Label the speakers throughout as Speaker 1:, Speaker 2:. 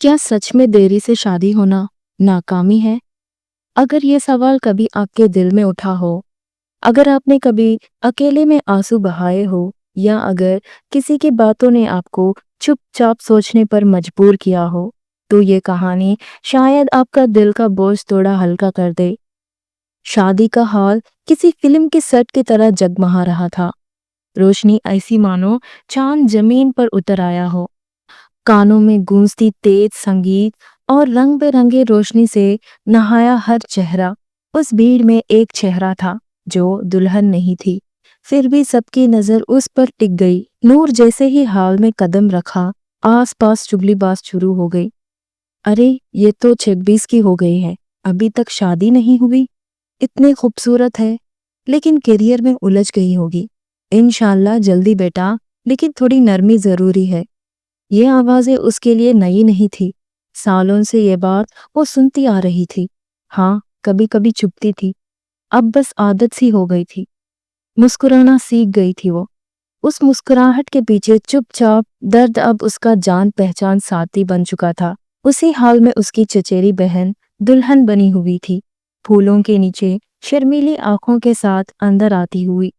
Speaker 1: क्या सच में देरी से शादी होना नाकामी है? अगर ये सवाल कभी आपके दिल में उठा हो, अगर आपने कभी अकेले में आंसू बहाए हो, या अगर किसी की बातों ने आपको चुपचाप सोचने पर मजबूर किया हो, तो ये कहानी शायद आपका दिल का बोझ थोड़ा हल्का कर दे। शादी का हॉल किसी फिल्म के सेट की तरह जगमगा रहा था। रोशनी ऐसी मानो चांद जमीन पर उतर आया हो। कानों में गूंजती तेज संगीत और रंग बिरंगे रोशनी से नहाया हर चेहरा। उस भीड़ में एक चेहरा था जो दुल्हन नहीं थी, फिर भी सबकी नजर उस पर टिक गई। नूर जैसे ही हाल में कदम रखा, आसपास चुगलीबाज शुरू हो गई। अरे ये तो 26 की हो गई है, अभी तक शादी नहीं हुई, इतनी खूबसूरत है, लेकिन करियर में उलझ गई होगी। इंशाल्लाह जल्दी बेटा, लेकिन थोड़ी नरमी जरूरी है। ये आवाजें उसके लिए नई नहीं थी। सालों से ये बात वो सुनती आ रही थी। हाँ, कभी कभी चुपती थी, अब बस आदत सी हो गई थी। मुस्कुराना सीख गई थी वो। उस मुस्कुराहट के पीछे चुपचाप दर्द अब उसका जान पहचान साथी बन चुका था। उसी हाल में उसकी चचेरी बहन दुल्हन बनी हुई थी, फूलों के नीचे शर्मीली आंखों के साथ अंदर आती हुई।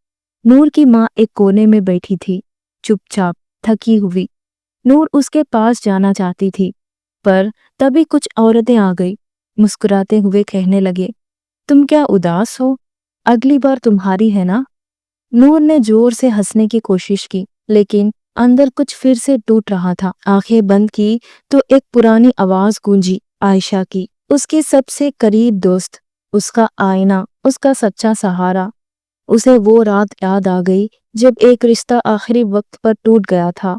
Speaker 1: नूर की माँ एक कोने में बैठी थी, चुपचाप, थकी हुई। नूर उसके पास जाना चाहती थी, पर तभी कुछ औरतें आ गई। मुस्कुराते हुए कहने लगे, तुम क्या उदास हो? अगली बार तुम्हारी है ना? नूर ने जोर से हंसने की कोशिश की, लेकिन अंदर कुछ फिर से टूट रहा था। आंखें बंद की तो एक पुरानी आवाज गूंजी, आयशा की, उसकी सबसे करीब दोस्त, उसका आईना, उसका सच्चा सहारा। उसे वो रात याद आ गई जब एक रिश्ता आखिरी वक्त पर टूट गया था।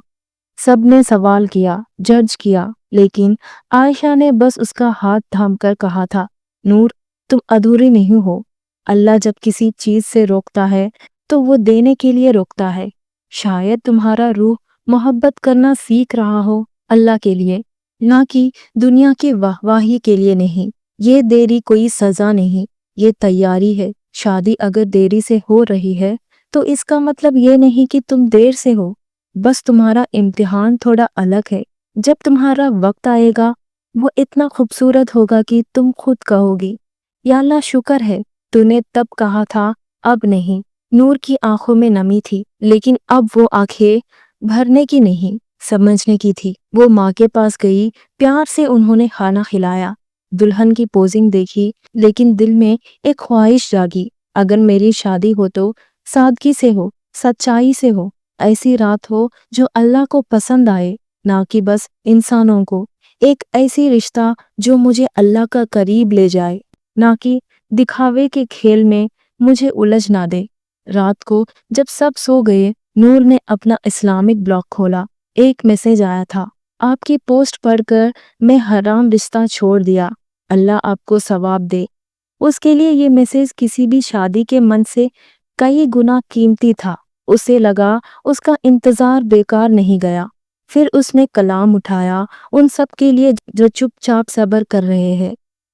Speaker 1: सबने सवाल किया, जज किया, लेकिन आयशा ने बस उसका हाथ थामकर कहा था, नूर, तुम अधूरी नहीं हो। अल्लाह जब किसी चीज से रोकता है तो वो देने के लिए रोकता है। शायद तुम्हारा रूह मोहब्बत करना सीख रहा हो, अल्लाह के लिए, ना कि दुनिया की वाहवाही के लिए नहीं। ये देरी कोई सजा नहीं, ये तैयारी है। शादी अगर देरी से हो रही है तो इसका मतलब ये नहीं कि तुम देर से हो, बस तुम्हारा इम्तिहान थोड़ा अलग है। जब तुम्हारा वक्त आएगा, वो इतना खूबसूरत होगा कि तुम खुद कहोगी, या अल्लाह शुक्र है तूने तब कहा था, अब नहीं। नूर की आंखों में नमी थी, लेकिन अब वो आंखें भरने की नहीं, समझने की थी। वो माँ के पास गई, प्यार से उन्होंने खाना खिलाया, दुल्हन की पोजिंग देखी, लेकिन दिल में एक ख्वाहिश जागी, अगर मेरी शादी हो तो सादगी से हो, सच्चाई से हो, ऐसी रात हो जो अल्लाह को पसंद आए, ना कि बस इंसानों को। एक ऐसी रिश्ता जो मुझे अल्लाह का करीब ले जाए, ना कि दिखावे के खेल में मुझे उलझ ना दे। रात को जब सब सो गए, नूर ने अपना इस्लामिक ब्लॉग खोला। एक मैसेज आया था, आपकी पोस्ट पढ़कर मैं हराम रिश्ता छोड़ दिया, अल्लाह आपको सवाब दे। उसके लिए ये मैसेज किसी भी शादी के मन से कई गुना कीमती था। उसे लगा उसका इंतजार बेकार नहीं गया। फिर उसने कलाम उठाया, उन सब के लिए जो चुपचाप सब्र कर रहे हैं,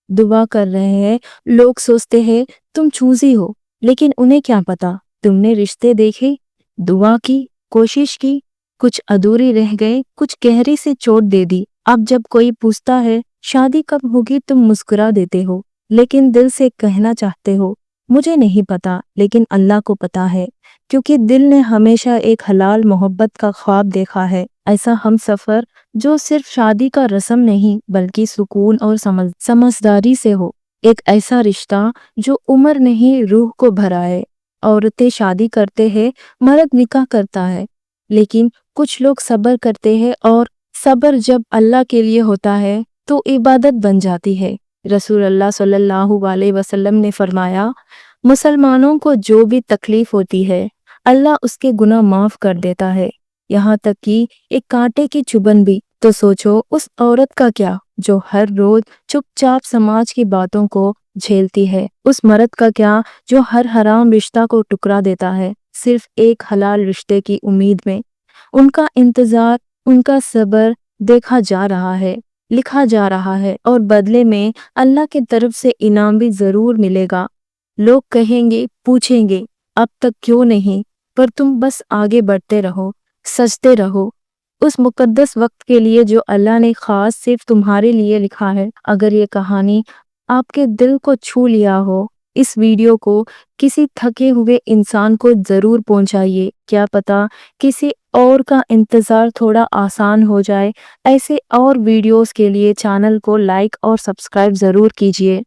Speaker 1: दुआ कर रहे हैं। लोग सोचते हैं तुम चूजी हो, लेकिन उन्हें क्या पता तुमने रिश्ते देखे, दुआ की, कोशिश की, कुछ अधूरी रह गए, कुछ गहरी से चोट दे दी। अब जब कोई पूछता है शादी कब होगी, तुम मुस्कुरा देते हो, लेकिन दिल से कहना चाहते हो, मुझे नहीं पता, लेकिन अल्लाह को पता है, क्योंकि दिल ने हमेशा एक हलाल मोहब्बत का ख्वाब देखा है। ऐसा हम सफर जो सिर्फ शादी का रस्म नहीं, बल्कि सुकून और समझदारी से हो। एक ऐसा रिश्ता जो उम्र नहीं, रूह को भराए। औरतें शादी करते हैं, मर्द निकाह करता है, लेकिन कुछ लोग सब्र करते हैं, और सब्र जब अल्लाह के लिए होता है तो इबादत बन जाती है। रसूल अल्लाह सल्लल्लाहु अलैहि वसल्लम ने फरमाया, मुसलमानों को जो भी तकलीफ होती है, अल्लाह उसके गुनाह माफ कर देता है, यहाँ तक कि एक कांटे की चुभन भी। तो सोचो उस औरत का क्या जो हर रोज चुपचाप समाज की बातों को झेलती है, उस मर्द का क्या जो हर हराम रिश्ता को टुकरा देता है सिर्फ एक हलाल रिश्ते की उम्मीद में। उनका इंतजार, उनका सब्र देखा जा रहा है, लिखा जा रहा है, और बदले में अल्लाह की तरफ से इनाम भी जरूर मिलेगा। लोग कहेंगे, पूछेंगे, अब तक क्यों नहीं, पर तुम बस आगे बढ़ते रहो, सजते रहो, اس مقدس وقت کے لیے جو اللہ نے خاص صرف تمہارے لیے لکھا ہے۔ اگر یہ کہانی آپ کے دل کو چھو لیا ہو، اس ویڈیو کو کسی تھکے ہوئے انسان کو ضرور پہنچائیے۔ کیا پتا کسی اور کا انتظار تھوڑا آسان ہو جائے۔ ایسے اور ویڈیوز کے لیے چینل کو لائک اور سبسکرائب ضرور کیجیے۔